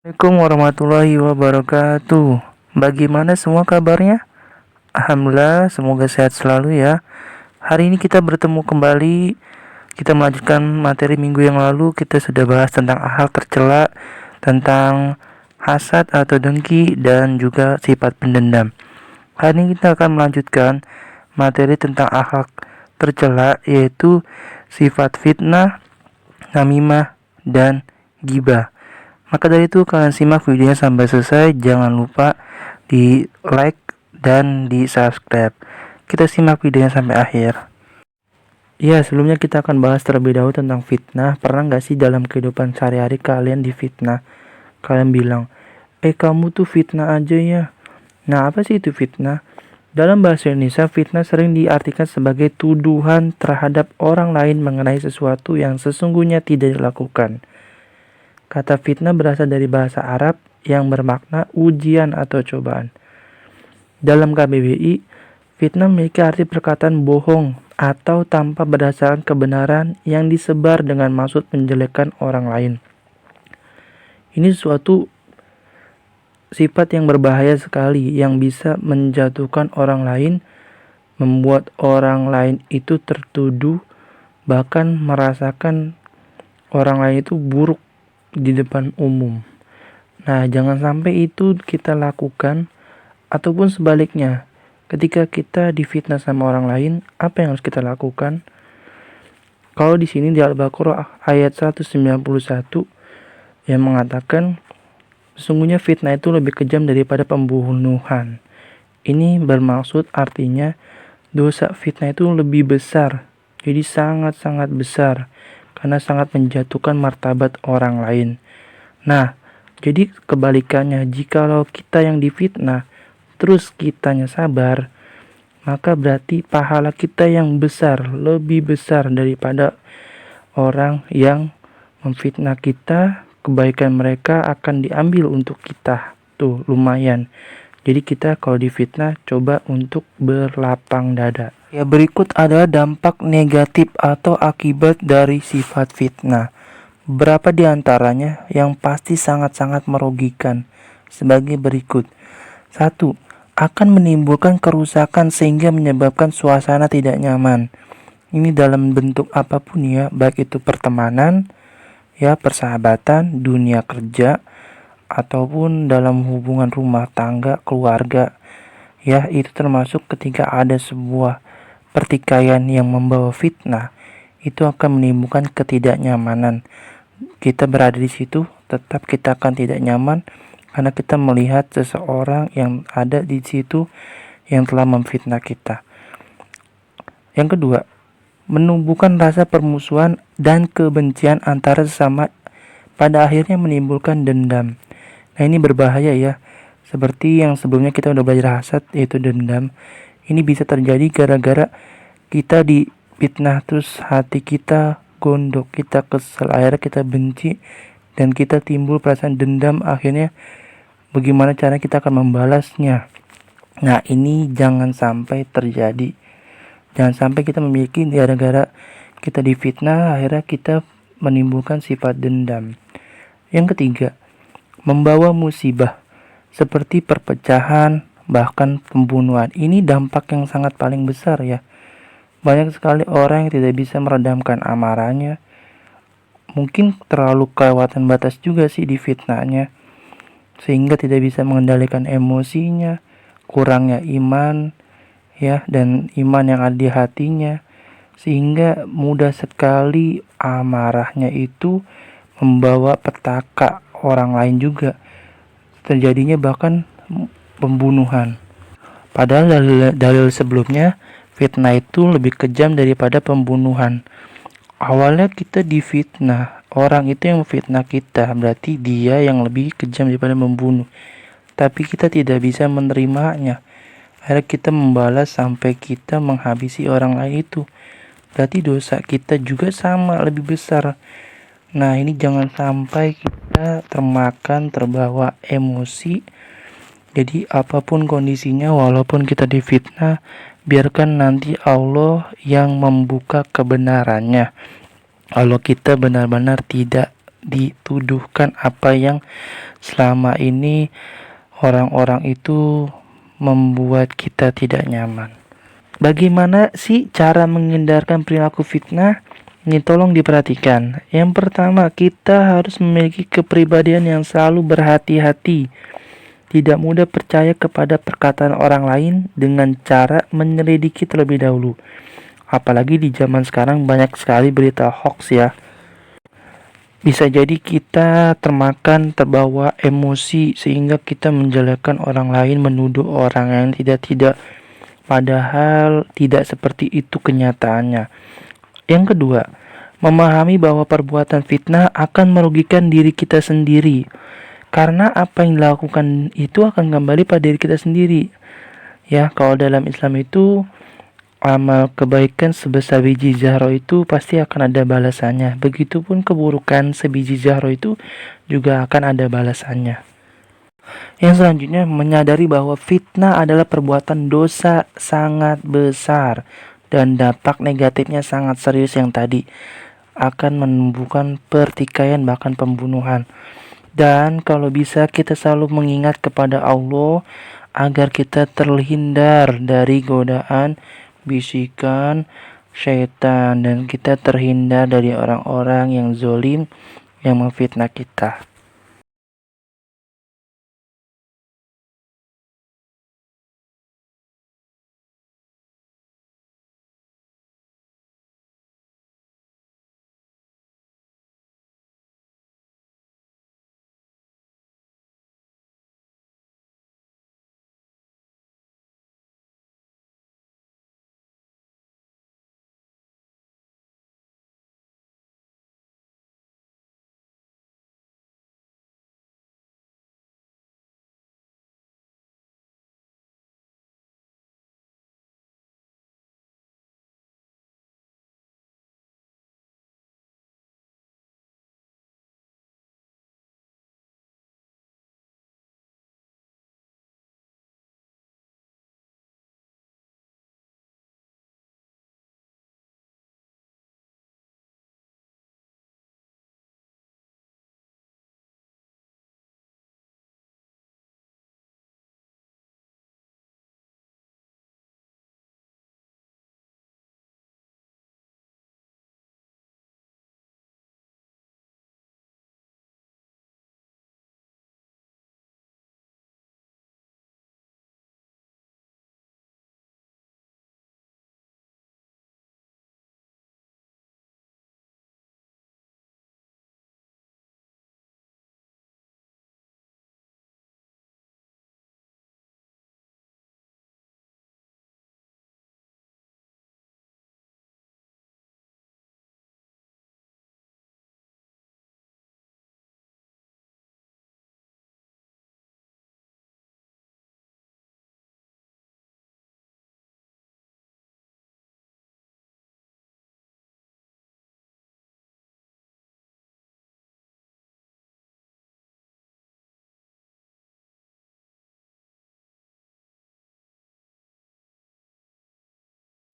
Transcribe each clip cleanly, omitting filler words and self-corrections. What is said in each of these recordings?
Assalamualaikum warahmatullahi wabarakatuh. Bagaimana semua kabarnya? Alhamdulillah, semoga sehat selalu ya. Hari ini kita bertemu kembali. Kita melanjutkan materi minggu yang lalu. Kita sudah bahas tentang akhlak tercela, tentang hasad atau dengki, dan juga sifat pendendam. Hari ini kita akan melanjutkan materi tentang akhlak tercela, yaitu sifat fitnah, namimah, dan gibah. Maka dari itu kalian simak videonya sampai selesai. Jangan lupa di like dan di subscribe. Kita simak videonya sampai akhir. Ya, sebelumnya kita akan bahas terlebih dahulu tentang fitnah. Pernah gak sih dalam kehidupan sehari-hari kalian difitnah? Kalian bilang, kamu tuh fitnah aja ya. Nah, apa sih itu fitnah? Dalam bahasa Indonesia, fitnah sering diartikan sebagai tuduhan terhadap orang lain mengenai sesuatu yang sesungguhnya tidak dilakukan. Kata fitnah berasal dari bahasa Arab yang bermakna ujian atau cobaan. Dalam KBBI, fitnah memiliki arti perkataan bohong atau tanpa berdasarkan kebenaran yang disebar dengan maksud menjelekkan orang lain. Ini suatu sifat yang berbahaya sekali yang bisa menjatuhkan orang lain, membuat orang lain itu tertuduh, bahkan merasakan orang lain itu buruk di depan umum. Nah, jangan sampai itu kita lakukan, ataupun sebaliknya. Ketika kita difitnah sama orang lain, apa yang harus kita lakukan? Kalau di sini di Al-Baqarah ayat 191 yang mengatakan sesungguhnya fitnah itu lebih kejam daripada pembunuhan. Ini bermaksud artinya dosa fitnah itu lebih besar. Jadi sangat-sangat besar karena sangat menjatuhkan martabat orang lain. Nah, jadi kebalikannya, jikalau kita yang difitnah terus kitanya sabar, maka berarti pahala kita yang besar, lebih besar daripada orang yang memfitnah kita. Kebaikan mereka akan diambil untuk kita. Tuh, lumayan. Jadi kita kalau difitnah coba untuk berlapang dada. Ya, berikut adalah dampak negatif atau akibat dari sifat fitnah. Berapa di antaranya yang pasti sangat-sangat merugikan sebagai berikut. 1. Akan menimbulkan kerusakan sehingga menyebabkan suasana tidak nyaman. Ini dalam bentuk apapun ya, baik itu pertemanan, ya persahabatan, dunia kerja, ataupun dalam hubungan rumah tangga, keluarga. Ya, itu termasuk ketika ada sebuah pertikaian yang membawa fitnah, itu akan menimbulkan ketidaknyamanan. Kita berada di situ, tetap kita akan tidak nyaman karena kita melihat seseorang yang ada di situ yang telah memfitnah kita. Yang kedua, menumbuhkan rasa permusuhan dan kebencian antara sesama, pada akhirnya menimbulkan dendam. Nah, ini berbahaya ya. Seperti yang sebelumnya kita udah belajar hasad, yaitu dendam. Ini bisa terjadi gara-gara kita difitnah terus hati kita gondok, kita kesel, akhirnya kita benci dan kita timbul perasaan dendam. Akhirnya bagaimana cara kita akan membalasnya? Nah, ini jangan sampai terjadi. Jangan sampai kita memiliki gara-gara kita difitnah akhirnya kita menimbulkan sifat dendam. Yang ketiga, membawa musibah seperti perpecahan, bahkan pembunuhan. Ini dampak yang sangat paling besar ya. Banyak sekali orang yang tidak bisa meredamkan amarahnya. Mungkin terlalu kelewatan batas juga sih di fitnahnya, sehingga tidak bisa mengendalikan emosinya, kurangnya iman ya, dan iman yang ada di hatinya, sehingga mudah sekali amarahnya itu membawa petaka orang lain juga. Terjadinya bahkan pembunuhan. Padahal dalil sebelumnya fitnah itu lebih kejam daripada pembunuhan. Awalnya kita difitnah, orang itu yang memfitnah kita, berarti dia yang lebih kejam daripada membunuh. Tapi kita tidak bisa menerimanya. Akhirnya kita membalas sampai kita menghabisi orang lain itu. Berarti dosa kita juga sama, lebih besar. Nah, ini jangan sampai kita termakan, terbawa emosi. Jadi apapun kondisinya, walaupun kita difitnah, biarkan nanti Allah yang membuka kebenarannya. Kalau kita benar-benar tidak dituduhkan apa yang selama ini orang-orang itu membuat kita tidak nyaman. Bagaimana sih cara menghindarkan perilaku fitnah? Ini tolong diperhatikan. Yang pertama, kita harus memiliki kepribadian yang selalu berhati-hati. Tidak mudah percaya kepada perkataan orang lain dengan cara menyelidiki terlebih dahulu. Apalagi di zaman sekarang banyak sekali berita hoax ya. Bisa jadi kita terbawa emosi sehingga kita menjelekkan orang lain, menuduh orang yang tidak-tidak, padahal tidak seperti itu kenyataannya. Yang kedua, memahami bahwa perbuatan fitnah akan merugikan diri kita sendiri. Karena apa yang dilakukan itu akan kembali pada diri kita sendiri. Ya, kalau dalam Islam itu amal kebaikan sebesar biji zahro itu pasti akan ada balasannya. Begitupun keburukan sebiji zahro itu juga akan ada balasannya. Yang selanjutnya, menyadari bahwa fitnah adalah perbuatan dosa sangat besar dan dampak negatifnya sangat serius yang tadi akan menumbuhkan pertikaian bahkan pembunuhan. Dan kalau bisa kita selalu mengingat kepada Allah agar kita terhindar dari godaan bisikan syaitan dan kita terhindar dari orang-orang yang zolim yang memfitnah kita.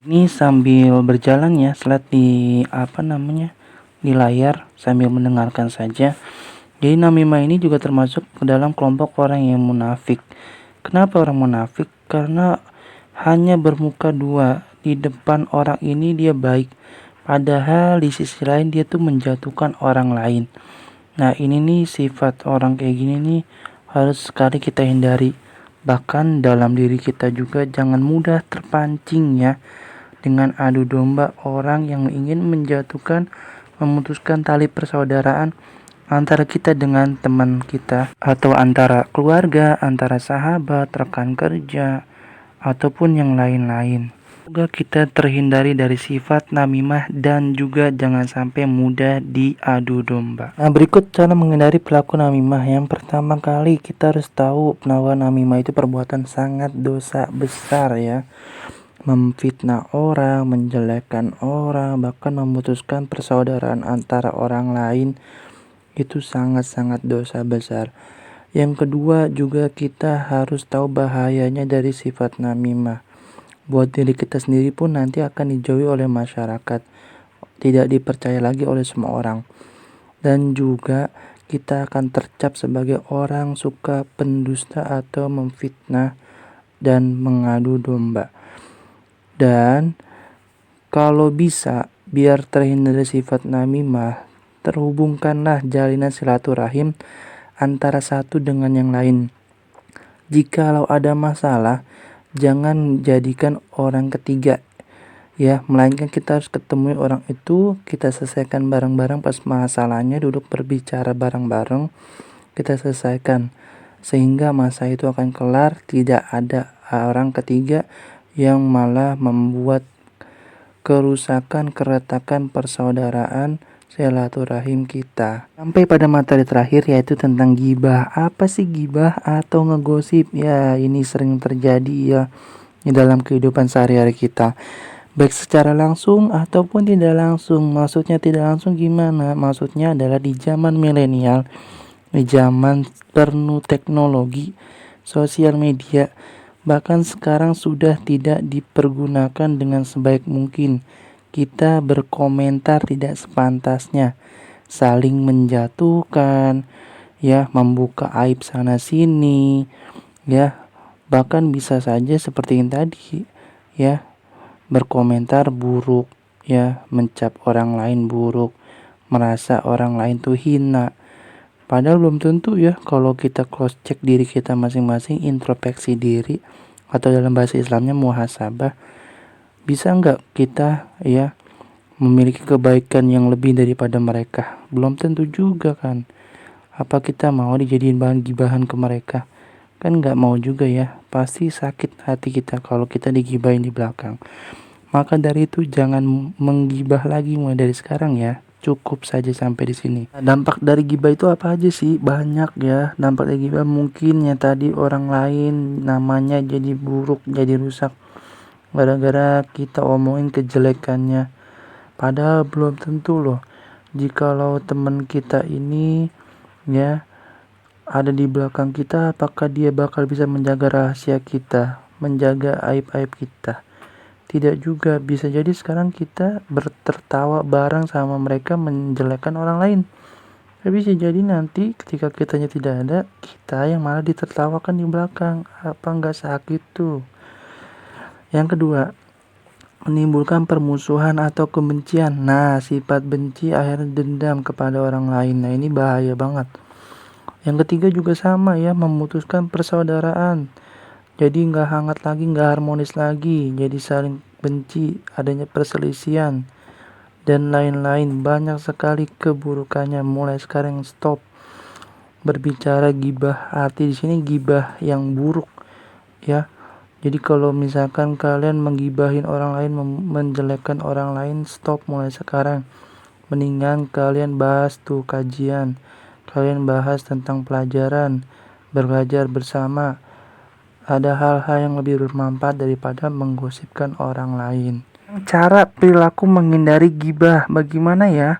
Ini sambil berjalan ya, slide di layar sambil mendengarkan saja. Jadi namimah ini juga termasuk ke dalam kelompok orang yang munafik. Kenapa orang munafik? Karena hanya bermuka dua. Di depan orang ini dia baik, padahal di sisi lain dia tuh menjatuhkan orang lain. Nah ini nih sifat orang kayak gini nih harus sekali kita hindari. Bahkan dalam diri kita juga jangan mudah terpancing ya dengan adu domba orang yang ingin menjatuhkan, memutuskan tali persaudaraan antara kita dengan teman kita, atau antara keluarga, antara sahabat, rekan kerja, ataupun yang lain-lain. Semoga kita terhindari dari sifat namimah dan juga jangan sampai mudah diadu domba. Nah, berikut cara menghindari pelaku namimah. Yang pertama kali kita harus tahu bahwa namimah itu perbuatan sangat dosa besar ya. Memfitnah orang, menjelekkan orang, bahkan memutuskan persaudaraan antara orang lain itu sangat-sangat dosa besar. Yang kedua juga kita harus tahu bahayanya dari sifat namimah. Buat diri kita sendiri pun nanti akan dijauhi oleh masyarakat, tidak dipercaya lagi oleh semua orang. dan juga kita akan tercap sebagai orang suka pendusta atau memfitnah dan mengadu domba. Dan kalau bisa, biar terhindar dari sifat namimah, terhubungkanlah jalinan silaturahim antara satu dengan yang lain. Jikalau ada masalah, jangan jadikan orang ketiga, ya, melainkan kita harus ketemu orang itu, kita selesaikan bareng-bareng. Pas masalahnya duduk berbicara bareng-bareng, kita selesaikan sehingga masa itu akan kelar. Tidak ada orang ketiga yang malah membuat kerusakan, keretakan persaudaraan silaturahim kita. Sampai pada materi terakhir, yaitu tentang gibah. Apa sih gibah atau ngegosip? Ya, ini sering terjadi ya di dalam kehidupan sehari-hari kita, baik secara langsung ataupun tidak langsung. Maksudnya tidak langsung gimana? Maksudnya adalah di zaman milenial, di zaman penuh teknologi, sosial media, bahkan sekarang sudah tidak dipergunakan dengan sebaik mungkin. Kita berkomentar tidak sepantasnya, saling menjatuhkan, ya, membuka aib sana sini, ya, bahkan bisa saja seperti yang tadi, ya, berkomentar buruk, ya, mencap orang lain buruk, merasa orang lain tuh hina. Padahal belum tentu ya. Kalau kita cross check diri kita masing-masing, introspeksi diri, atau dalam bahasa Islamnya muhasabah, bisa nggak kita ya memiliki kebaikan yang lebih daripada mereka? Belum tentu juga kan. Apa kita mau dijadiin bahan gibahan ke mereka? Kan nggak mau juga ya. Pasti sakit hati kita kalau kita digibahin di belakang. Maka dari itu jangan menggibah lagi mulai dari sekarang ya. Cukup saja sampai di sini. Dampak dari gibah itu apa aja sih? Banyak ya. Dampak dari gibah mungkin ya tadi, orang lain namanya jadi buruk, jadi rusak gara-gara kita omongin kejelekannya. Padahal belum tentu loh. Jikalau teman kita ini ya ada di belakang kita, apakah dia bakal bisa menjaga rahasia kita, menjaga aib-aib kita? Tidak juga. Bisa jadi sekarang kita tertawa bareng sama mereka menjelekkan orang lain. Tapi bisa jadi nanti ketika kitanya tidak ada, kita yang malah ditertawakan di belakang. Apa nggak sakit tuh? Yang kedua, menimbulkan permusuhan atau kebencian. Nah, sifat benci akhirnya dendam kepada orang lain. Nah, ini bahaya banget. Yang ketiga juga sama ya, memutuskan persaudaraan. Jadi nggak hangat lagi, nggak harmonis lagi. Jadi saling benci, adanya perselisihan, dan lain-lain. Banyak sekali keburukannya. Mulai sekarang stop berbicara gibah. Arti di sini gibah yang buruk ya. Jadi kalau misalkan kalian menggibahin orang lain, menjelekkan orang lain, stop mulai sekarang. Mendingan kalian bahas tuh kajian, kalian bahas tentang pelajaran, belajar bersama. Ada hal-hal yang lebih bermanfaat daripada menggosipkan orang lain. Cara perilaku menghindari gibah, bagaimana ya?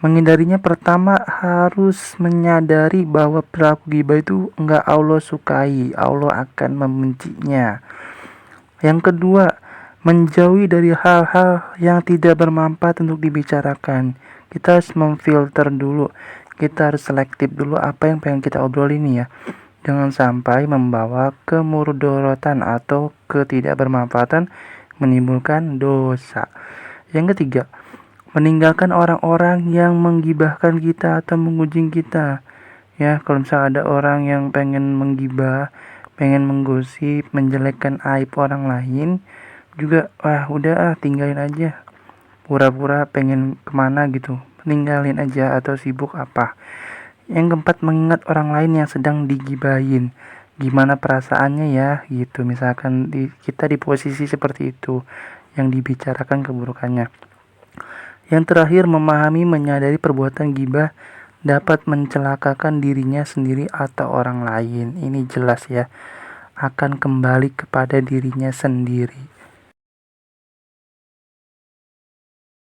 Menghindarinya, pertama harus menyadari bahwa perilaku gibah itu enggak Allah sukai, Allah akan membencinya. Yang kedua, menjauhi dari hal-hal yang tidak bermanfaat untuk dibicarakan. Kita harus memfilter dulu, kita harus selektif dulu apa yang pengen kita obrolin ya. Jangan sampai membawa kemudorotan atau ketidakbermanfaatan, menimbulkan dosa. Yang ketiga, meninggalkan orang-orang yang menggibahkan kita atau mengunjing kita. Ya, kalau misalnya ada orang yang pengen menggibah, pengen menggosip, menjelekkan aib orang lain, juga udah tinggalin aja. Pura-pura pengen kemana gitu, tinggalin aja atau sibuk apa. Yang keempat, mengingat orang lain yang sedang digibahin. Gimana perasaannya ya gitu. Misalkan kita di posisi seperti itu, yang dibicarakan keburukannya. Yang terakhir, memahami, menyadari perbuatan gibah dapat mencelakakan dirinya sendiri atau orang lain. Ini jelas ya, akan kembali kepada dirinya sendiri.